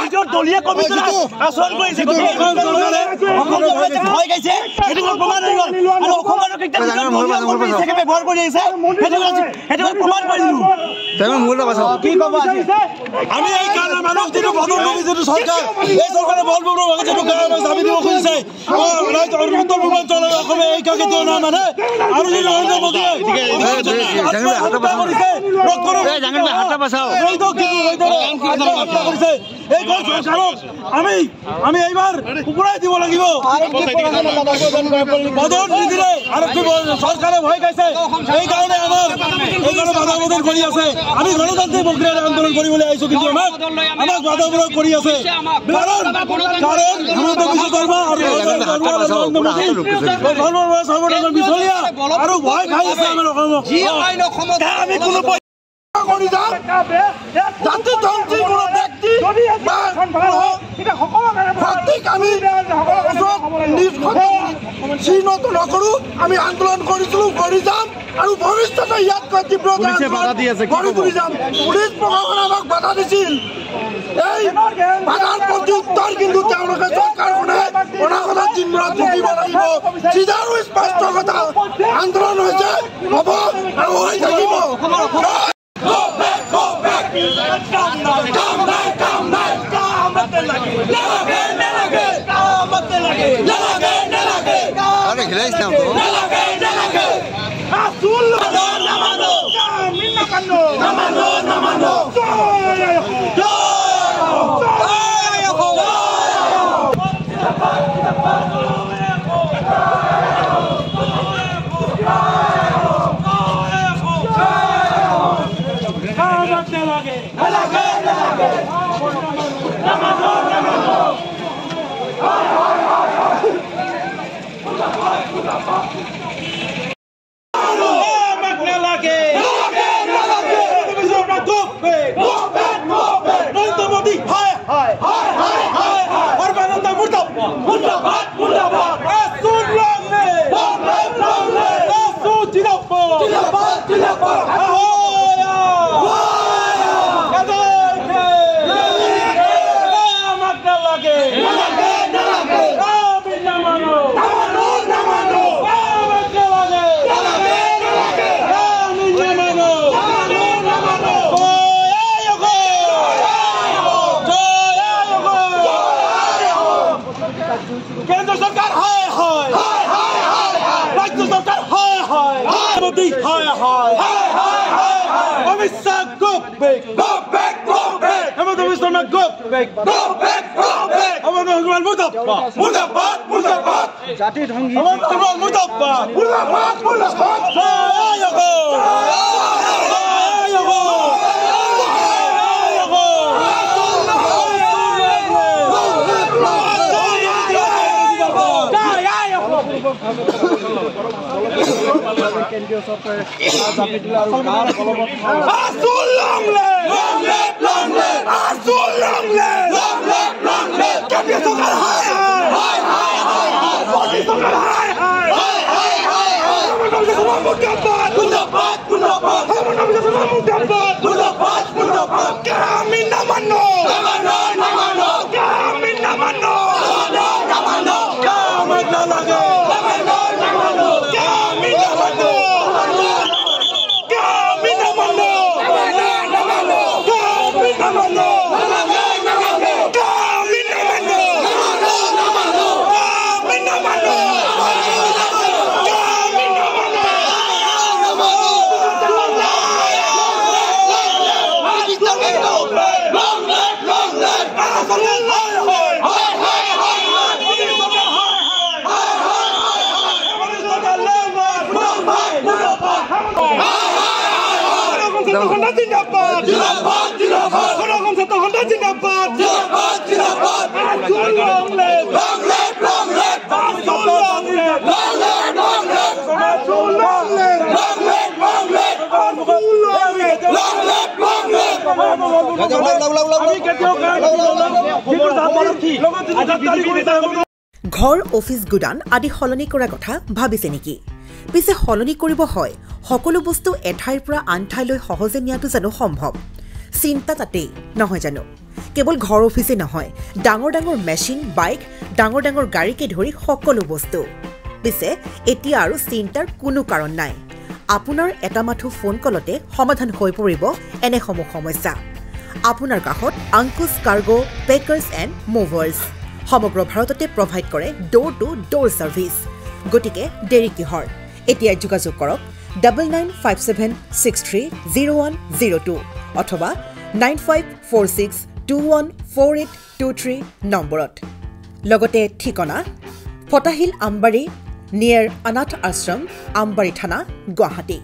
নিজৰ দলীয় কমিটি আচৰণ কৰিছে ভয় গাইছে সেইটো প্ৰমাণ হৈ গ'ল আৰু অসমৰ ব্যৱহাৰ কৰি আহিছে সেইটো প্ৰমাণ কৰিলো কি ক'ব আমি এই কাৰণে মানুহ যিটো বদল যিটো চৰকাৰ এই চৰকাৰে বলবোৰ যিটো কাৰণে দাবী দিব খুজিছে উত্তৰ পূৰ্বাঞ্চলৰ অসমে এই কাম কেতিয়াও নাই মানে আৰু যি নৰেন্দ্ৰ মোদীয়ে এই চৰকাৰক আমি এইবাৰ কুকুৰাই দিব লাগিব বদল নিদিলে আৰু চৰকাৰে ভয় খাইছে সেইকাৰণে আমাৰ এইকাৰণে বাধা বদল কৰি আছে আমি গণতান্ত্ৰিক প্ৰক্ৰিয়াৰে আন্দোলন কৰিবলৈ আহিছো কিন্তু আমাক বাধা বদল কৰি আছে কাৰণ হিমন্ত বিশ্ব শৰ্মা আৰু মিছলীয়া আৰু ভয় খাই আছে আমাৰ অসমত আমি কোনো জাতি ধৰ্মী কোনো ব্যক্তি চিহ্নিত নকৰো আমি আন্দোলন কৰিছিলো কৰি যাম আৰু ভৱিষ্যতে ইয়াতকৈ তীব্ৰতা কৰি তুলি যাম পুলিচ প্ৰশাসনে আমাক বাধা দিছিল এই বাধাৰ প্ৰত্যুত্তৰ কিন্তু তেওঁলোকে চৰকাৰখনে অনাগত দিনবোৰত ভুগিব লাগিব চিধা আৰু স্পষ্ট কথা আন্দোলন হৈছে হ'ব আৰু হৈ থাকিব জাতি ধ্বংসী কেন্দ্ৰীয় চৰকাৰে ঘৰ অফিস গুদান আদি সলনি কৰা কথা ভাবিছে নেকি পিছে সলনি কৰিব হয় সকলো বস্তু এঠাইৰ পৰা আন ঠাইলৈ সহজে নিয়াটো জানো সম্ভৱ চিন্তা তাতেই নহয় জানো কেৱল ঘৰ অফিচে নহয় ডাঙৰ ডাঙৰ মেচিন বাইক ডাঙৰ ডাঙৰ গাড়ীকে ধৰি সকলো বস্তু পিছে এতিয়া আৰু চিন্তাৰ কোনো কাৰণ নাই আপোনাৰ এটা মাথো ফোন কলতে সমাধান হৈ পৰিব এনে সমস্যা আপোনাৰ কাষত আংকুশ কাৰ্গো পেকাৰ্ছ এণ্ড মুভাৰ্ছ সমগ্ৰ ভাৰততে প্ৰভাইড কৰে ডোৰ টু ডোৰ সাৰ্ভিস গতিকে দেৰি কিহৰ এতিয়া যোগাযোগ কৰক 9957630102 অথবা 9546214823 নম্বৰত লগতে ঠিকনা ফটাহিল আমবাৰী নিয়াৰ অনাথ আশ্ৰম আমবাৰী থানা গুৱাহাটী